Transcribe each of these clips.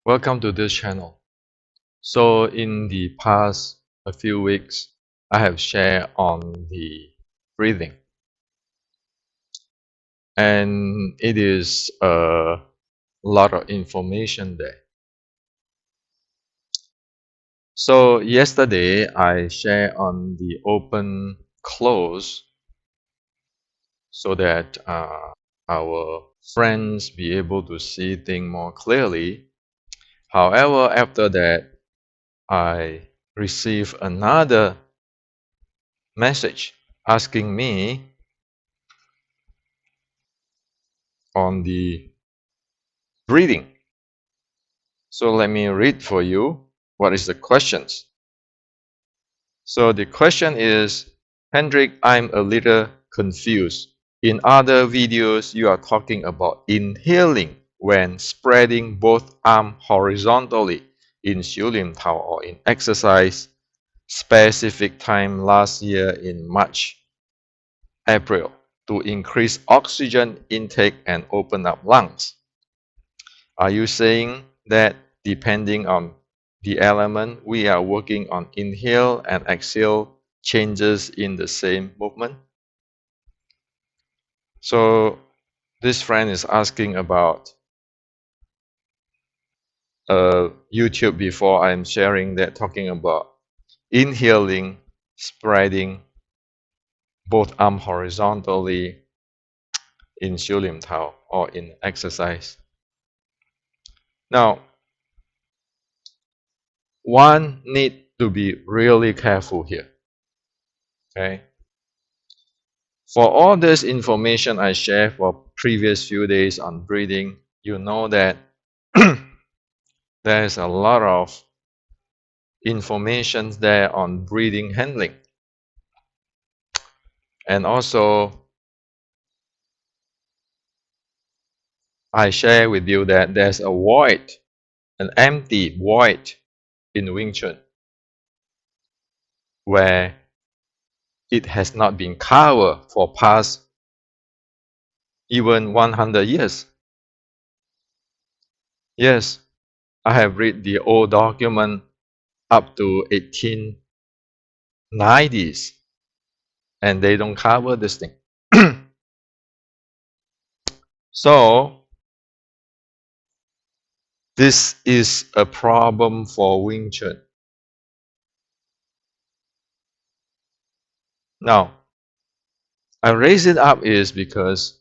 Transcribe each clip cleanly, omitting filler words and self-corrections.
Welcome to this channel. So in the past a few weeks, I have shared on the breathing, and it is a lot of information there. So yesterday I shared on the open close so that our friends be able to see things more clearly. However, after that, I received another message asking me on the breathing. So let me read for you what is the questions. So the question is, Hendrik, I'm a little confused. In other videos, you are talking about inhaling when spreading both arms horizontally in Lim Tao or in exercise specific time last year in March, April to increase oxygen intake and open up lungs. Are you saying that depending on the element, we are working on inhale and exhale changes in the same movement? So this friend is asking about YouTube before I'm sharing that, talking about inhaling, spreading both arm horizontally in Lim Tao or in exercise. Now, one need to be really careful here. Okay. For all this information I shared for previous few days on breathing, you know that there's a lot of information there on breathing handling. And also, I share with you that there's a void, an empty void in Wing Chun, where it has not been covered for past even 100 years. Yes, I have read the old document up to 1890s, and they don't cover this thing. So this is a problem for Wing Chun. Now, I raise it up is because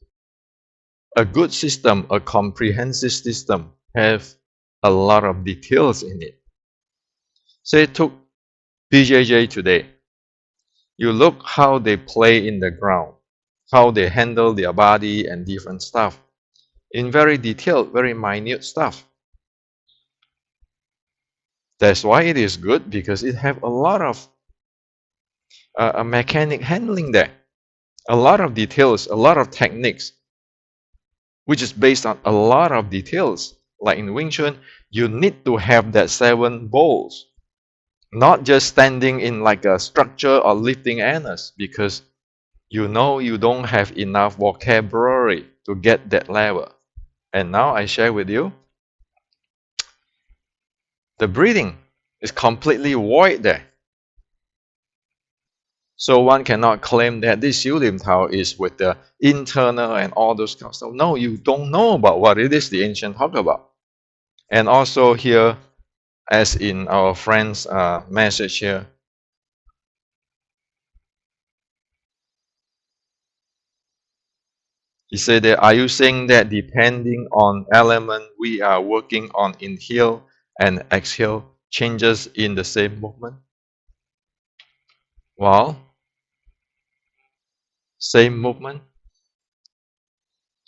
a good system, a comprehensive system, have a lot of details in it. Say took BJJ today. You look how they play in the ground, how they handle their body and different stuff. In very detailed, very minute stuff. That's why it is good, because it have a lot of a mechanic handling there. A lot of details, a lot of techniques, which is based on a lot of details. Like in Wing Chun, you need to have that 7 bowls, not just standing in like a structure or lifting anus, because you know you don't have enough vocabulary to get that level. And now I share with you, the breathing is completely void there. So one cannot claim that this Lim Tao is with the internal and all those kind of stuff. No, you don't know about what it is the ancient talk about. And also here, as in our friend's message here, he said that, are you saying that depending on element we are working on inhale and exhale changes in the same movement? Well, same movement.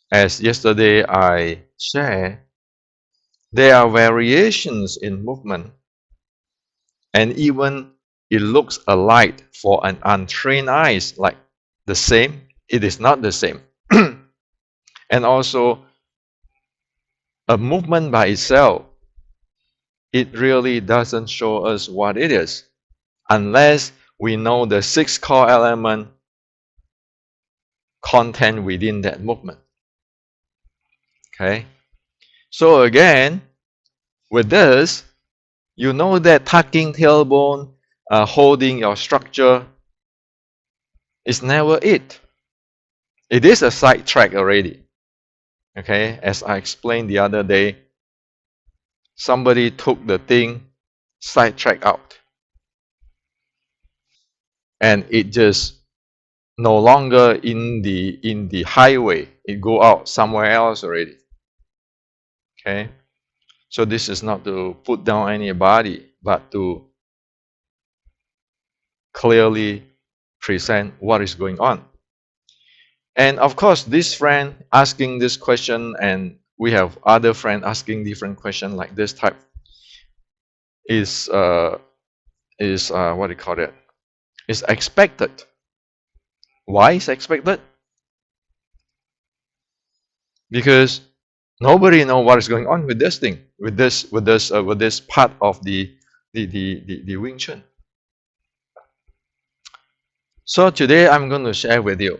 As yesterday I shared, there are variations in movement, and even it looks alike for an untrained eyes, like the same, it is not the same. And also, a movement by itself, it really doesn't show us what it is, unless we know the 6 core element content within that movement. Okay, so again, With this, you know that tucking tailbone, holding your structure is never it. It is a side track already. Okay, as I explained the other day, somebody took the thing sidetrack out, and it just no longer in the highway. It go out somewhere else already. Okay, so this is not to put down anybody, but to clearly present what is going on. And of course, this friend asking this question, and we have other friend asking different question like this type, is what do you call it? Is expected. Why is expected? Because nobody know what is going on with this thing, with this part of the Wing Chun. So today I'm going to share with you.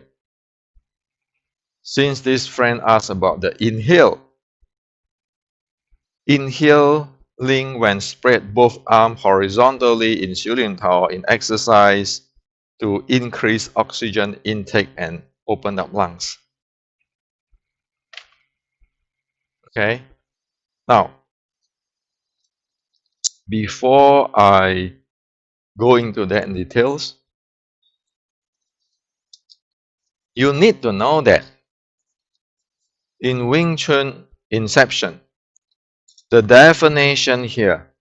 Since this friend asked about the inhaling when spread both arms horizontally in Xiu Lin Tao in exercise to increase oxygen intake and open up lungs. Okay. Now, before I go into that in details, you need to know that in Wing Chun Inception, the definition here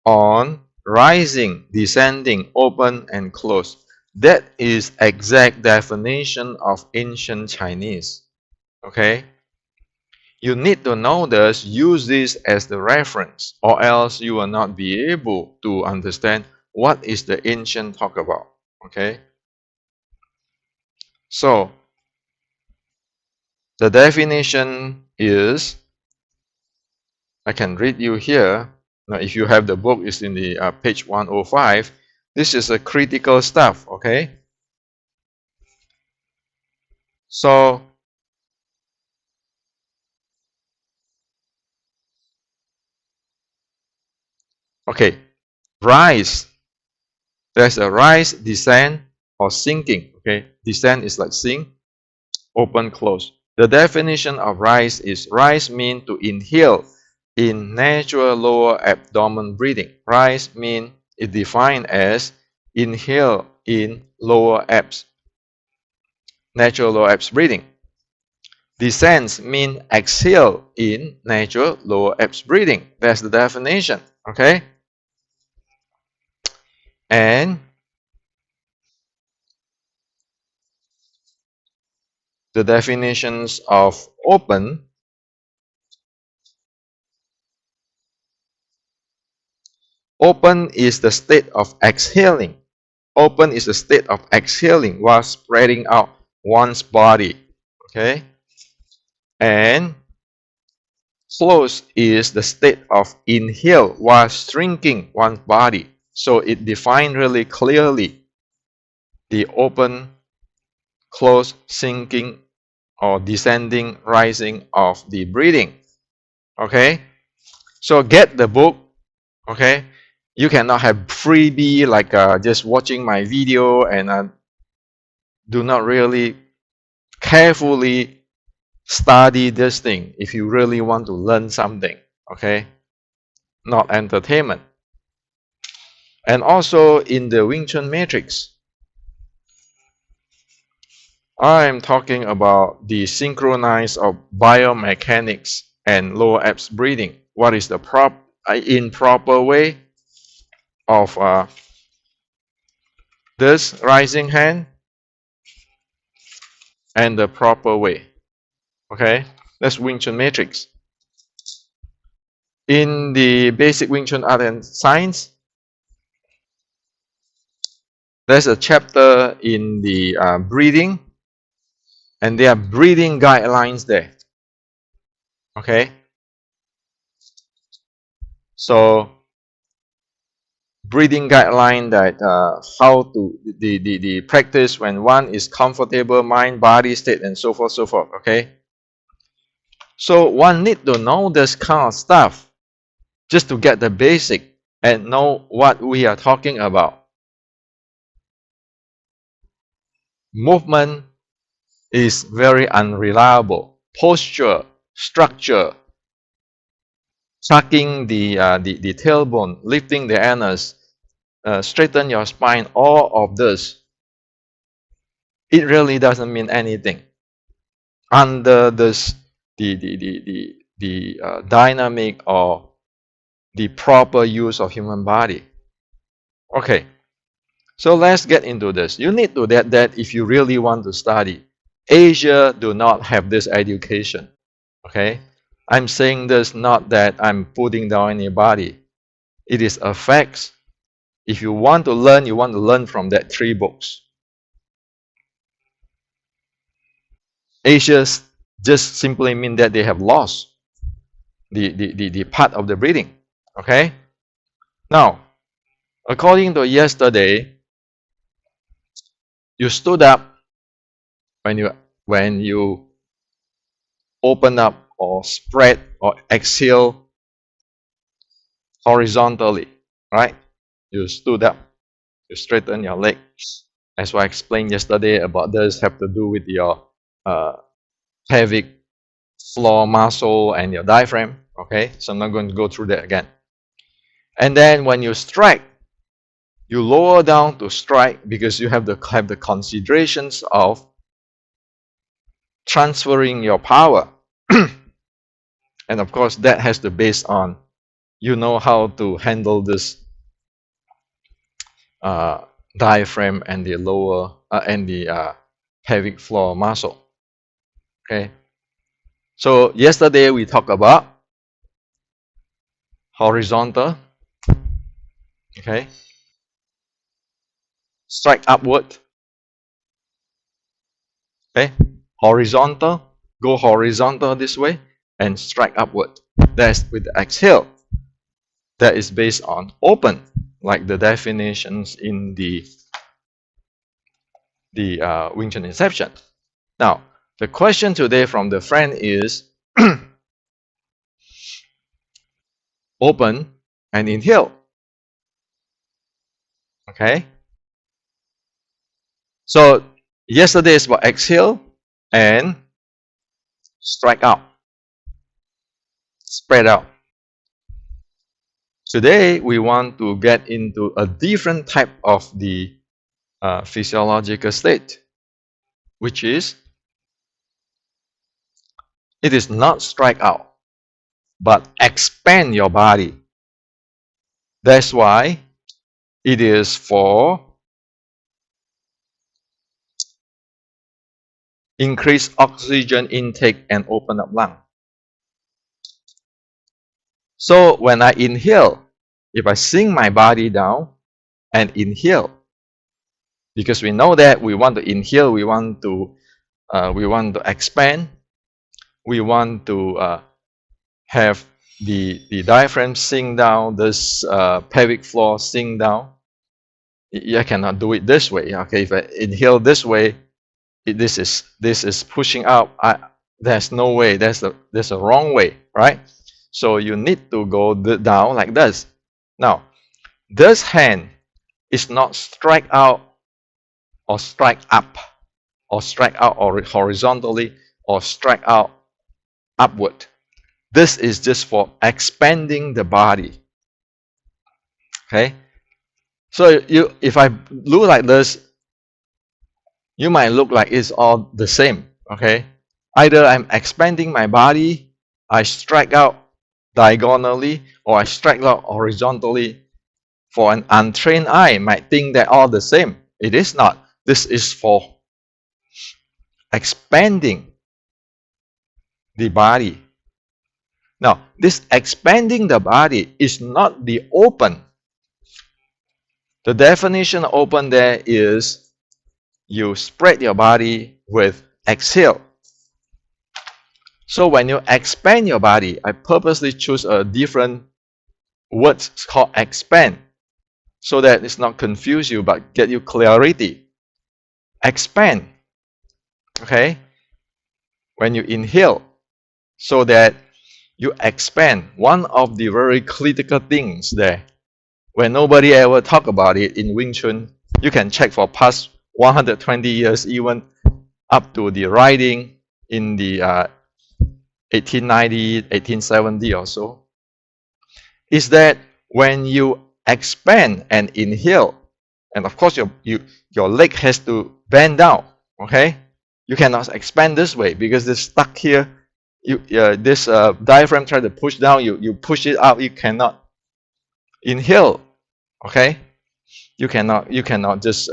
on rising, descending, open, and close, that is exact definition of ancient Chinese. Okay? You need to know this, use this as the reference, or else you will not be able to understand what is the ancient talk about. Okay? So, the definition is, I can read you here. Now, if you have the book, it's in the page 105. This is a critical stuff, okay? So, okay, rise. There's a rise, descent, or sinking, okay? Descent is like sink, open, close. The definition of rise is rise means to inhale in natural lower abdomen breathing. Rise means it defined as inhale in lower abs, natural lower abs breathing. Descends mean exhale in natural lower abs breathing. That's the definition. Okay? And the definitions of open. Open is the state of exhaling. Open is the state of exhaling while spreading out one's body. Okay? And close is the state of inhale while shrinking one's body. So it defined really clearly the open, close, sinking, or descending, rising of the breathing. Okay? So get the book. Okay? You cannot have freebie like just watching my video and do not really carefully study this thing if you really want to learn something. Okay? Not entertainment. And also in the Wing Chun Matrix, I am talking about the synchronize of biomechanics and lower abs breathing. What is the improper way of this rising hand and the proper way? Okay, that's Wing Chun Matrix. In the basic Wing Chun Art and Science, there's a chapter in the breathing, and there are breathing guidelines there. Okay, so breathing guideline that how to the practice when one is comfortable, mind, body state, and so forth, so forth. Okay, so one need to know this kind of stuff just to get the basic and know what we are talking about. Movement is very unreliable. Posture, structure, tucking the tailbone, lifting the anus, straighten your spine, all of this, it really doesn't mean anything under this the dynamic or the proper use of human body. Okay, so let's get into this. You need to get that if you really want to study. Asia do not have this education. Okay, I'm saying this not that I'm putting down anybody. It is a fact. If you want to learn, you want to learn from that 3 books. Asia just simply mean that they have lost the part of the breathing. Okay? Now, according to yesterday, you stood up when you open up or spread or exhale horizontally, right? You stood up, you straighten your legs. As I explained yesterday about this, have to do with your pelvic floor muscle and your diaphragm. Okay, so I'm not going to go through that again. And then when you strike, you lower down to strike because you have the considerations of transferring your power. And of course, that has to base on you know how to handle this diaphragm and the lower and the pelvic floor muscle. Okay. So yesterday we talked about horizontal. Okay. Strike upward. Okay. Horizontal. Go horizontal this way and strike upward. That's with the exhale. That is based on open, like the definitions in the Wing Chun Inception. Now, the question today from the friend is open and inhale. Okay. So yesterday is about exhale and strike out, spread out. Today we want to get into a different type of the physiological state, which is it is not strike out, but expand your body. That's why it is for increased oxygen intake and open up lung. So when I inhale, if I sink my body down and inhale, because we know that we want to inhale, we want to expand, we want to have the diaphragm sink down, this pelvic floor sink down. You cannot do it this way. Okay, if I inhale this way, this is pushing up. There's no way. There's a wrong way, right? So you need to go down like this. Now, this hand is not strike out or strike up or strike out or horizontally or strike out upward. This is just for expanding the body. Okay? So if I look like this, you might look like it's all the same. Okay? Either I'm expanding my body, I strike out diagonally, or I strike out horizontally. For an untrained eye, might think they're all the same. It is not. This is for expanding the body. Now, this expanding the body is not the open. The definition of open there is you spread your body with exhale. So when you expand your body, I purposely choose a different word called expand, so that it's not confuse you but get you clarity. Expand. Okay? When you inhale, so that you expand. One of the very critical things there, when nobody ever talk about it in Wing Chun, you can check for past 120 years, even up to the writing in the 1890, 1870 or so, is that when you expand and inhale, and of course your leg has to bend down, okay? You cannot expand this way because it's stuck here. This diaphragm try to push down, you push it out, you cannot inhale, okay? You cannot just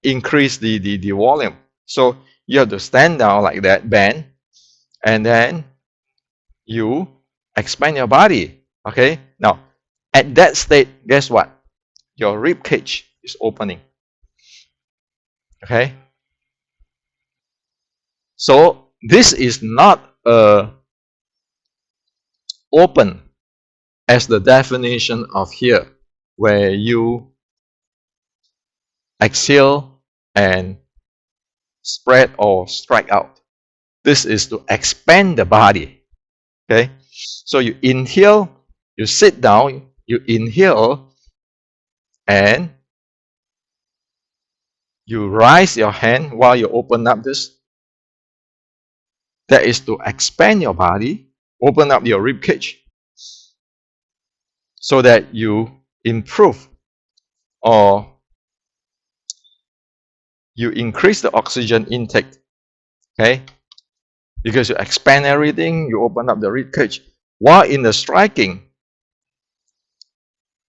increase the volume. So you have to stand down like that, bend, and then you expand your body, okay? Now, at that state, guess what? Your rib cage is opening, okay? So this is not open as the definition of here, where you exhale and spread or strike out. This is to expand the body, okay? So you inhale, you sit down, you inhale, and you raise your hand while you open up this. That is to expand your body, open up your rib cage, so that you improve or you increase the oxygen intake, okay? Because you expand everything, you open up the rib cage. While in the striking,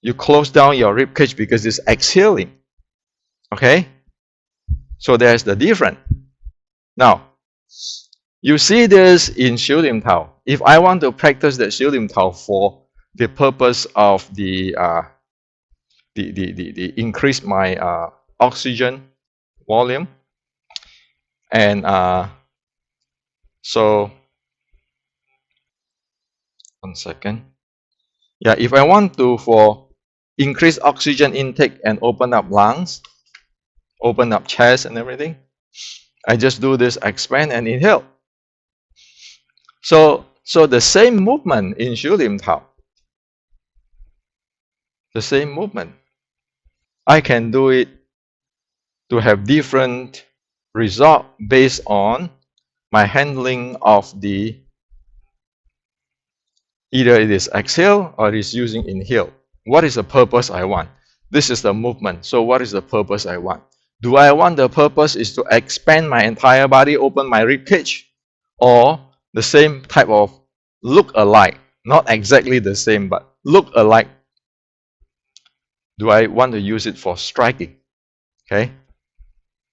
you close down your rib cage because it's exhaling, okay? So there's the difference. Now, you see this in Xiu Lim Tao. If I want to practice the Xiu Lim Tao for the purpose of the increase my oxygen volume, and so 1 second. Yeah, if I want to for increase oxygen intake and open up lungs, open up chest and everything, I just do this expand and inhale. So the same movement in Xiu Lim Tao, the same movement, I can do it to have different result based on my handling of the, either it is exhale or it is using inhale. What is the purpose I want? This is the movement. So what is the purpose I want? Do I want the purpose is to expand my entire body, open my rib cage, or the same type of look alike, not exactly the same, but look alike? Do I want to use it for striking? Okay,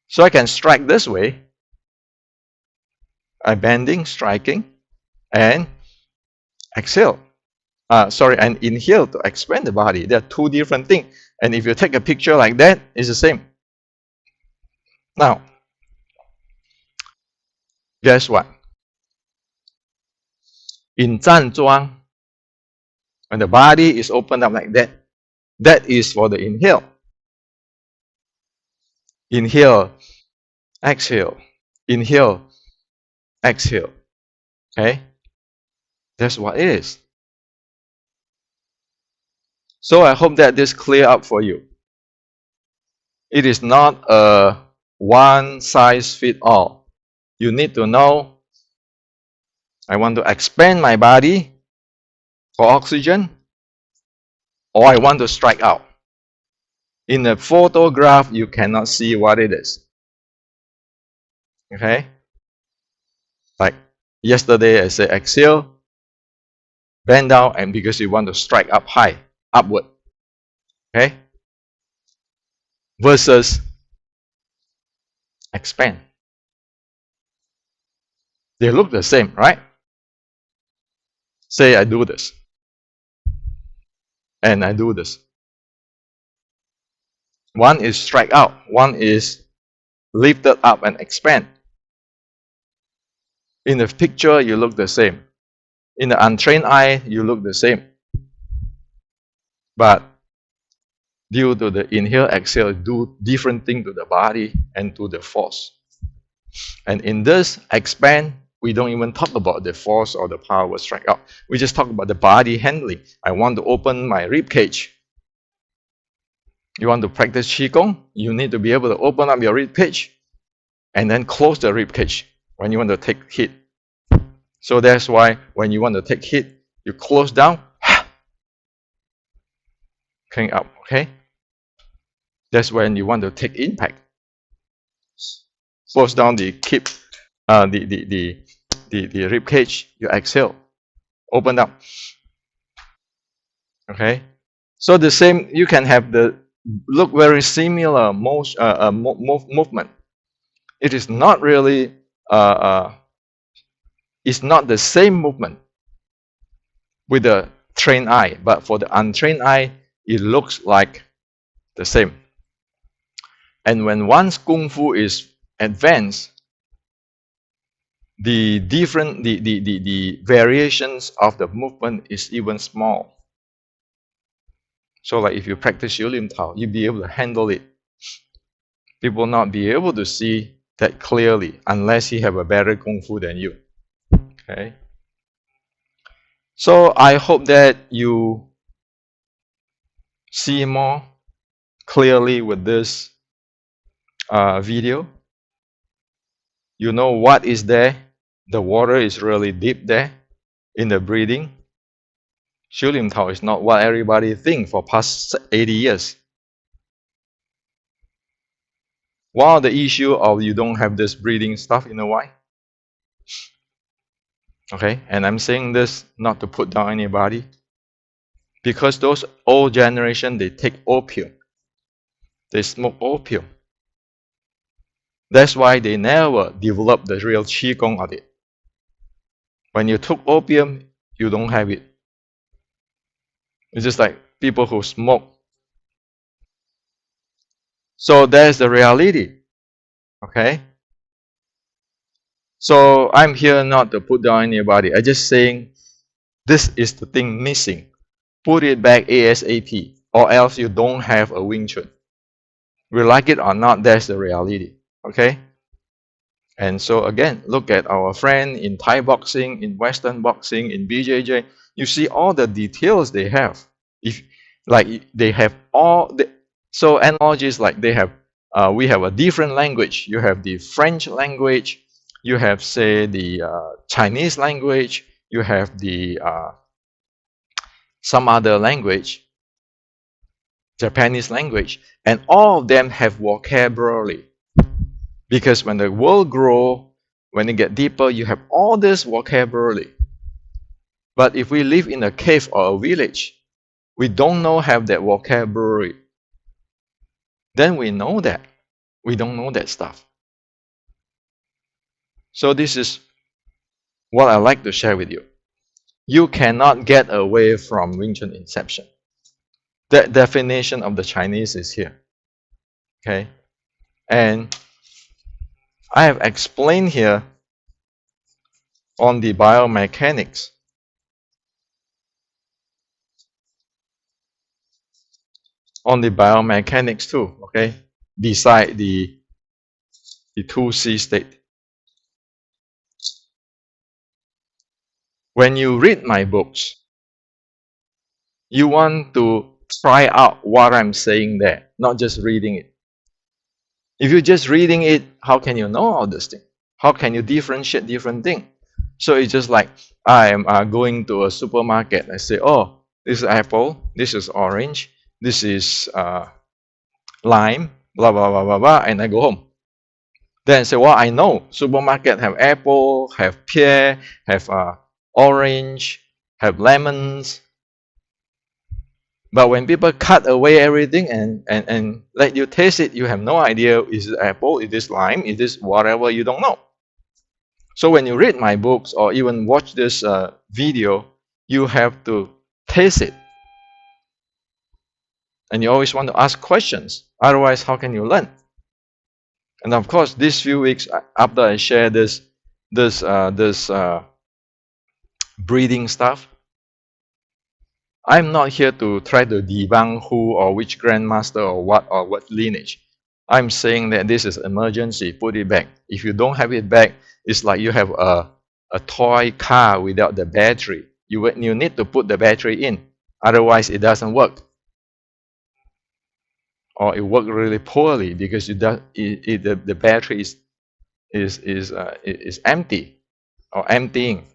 so I can strike this way. I'm bending, striking, and exhale. And inhale to expand the body. They're two different things. And if you take a picture like that, it's the same. Now, guess what? In Zhan Zhuang, when the body is opened up like that, that is for the inhale. Inhale, exhale, inhale, exhale. Okay? That's what it is. So I hope that this clear up for you. It is not a one size fit all. You need to know, I want to expand my body for oxygen, or I want to strike out. In a photograph, you cannot see what it is. Okay? Like yesterday, I said exhale, bend down, and because you want to strike up high, upward. Okay? Versus expand. They look the same, right? Say I do this. And I do this. One is strike out. One is lifted up and expand. In the picture, you look the same. In the untrained eye, you look the same. But due to the inhale, exhale, do different thing to the body and to the force. And in this, expand we don't even talk about the force or the power will strike out. We just talk about the body handling. I want to open my rib cage. You want to practice Qigong, you need to be able to open up your rib cage and then close the rib cage when you want to take heat. So that's why when you want to take heat, you close down, coming up, okay? That's when you want to take impact. Close down the rib cage, you exhale, open up. Okay, so the same, you can have the look very similar movement. It is not really it's not the same movement with the trained eye, but for the untrained eye, it looks like the same. And when one's kung fu is advanced, the variations of the movement is even small. So like if you practice Xiu Lim Tao, you'll be able to handle it. People will not be able to see that clearly unless you have a better kung fu than you. Okay. So I hope that you see more clearly with this video. You know what is there. The water is really deep there in the breathing. Xiu Lim Tao is not what everybody thinks for past 80 years. One of the issue of you don't have this breathing stuff, you know why? Okay, and I'm saying this not to put down anybody. Because those old generation, they take opium. They smoke opium. That's why they never developed the real Qigong of it. When you took opium, you don't have it. It's just like people who smoke. So there's the reality. Okay? So I'm here not to put down anybody. I'm just saying this is the thing missing. Put it back ASAP, or else you don't have a Wing Chun. We like it or not, that's the reality. Okay? And so again, look at our friend in Thai boxing, in Western boxing, in BJJ. You see all the details they have. If like they have all the so analogies like they have. We have a different language. You have the French language. You have say the Chinese language. You have the some other language, Japanese language, and all of them have vocabulary. Because when the world grows, when it gets deeper, you have all this vocabulary. But if we live in a cave or a village, we don't have that vocabulary. Then we know that. We don't know that stuff. So this is what I like to share with you. You cannot get away from Wing Chun inception. That definition of the Chinese is here. Okay? And I have explained here on the biomechanics. On the biomechanics too, okay? Beside the 2C state. When you read my books, you want to try out what I'm saying there, not just reading it. If you're just reading it, how can you know all this thing? How can you differentiate different things? So it's just like I am going to a supermarket. I say, oh, this is apple, this is orange, this is lime, blah, blah, blah, blah, blah, and I go home. Then say, well, I know supermarket have apple, have pear, have orange, have lemons. But when people cut away everything and let you taste it, you have no idea, is it apple, is this lime, is this whatever, you don't know. So when you read my books or even watch this video, you have to taste it. And you always want to ask questions. Otherwise, how can you learn? And of course, these few weeks after I share this breathing stuff, I'm not here to try to debunk who or which grandmaster or what lineage. I'm saying that this is emergency. Put it back. If you don't have it back, it's like you have a a toy car without the battery. You need to put the battery in, otherwise it doesn't work, or it works really poorly because the battery is empty or emptying.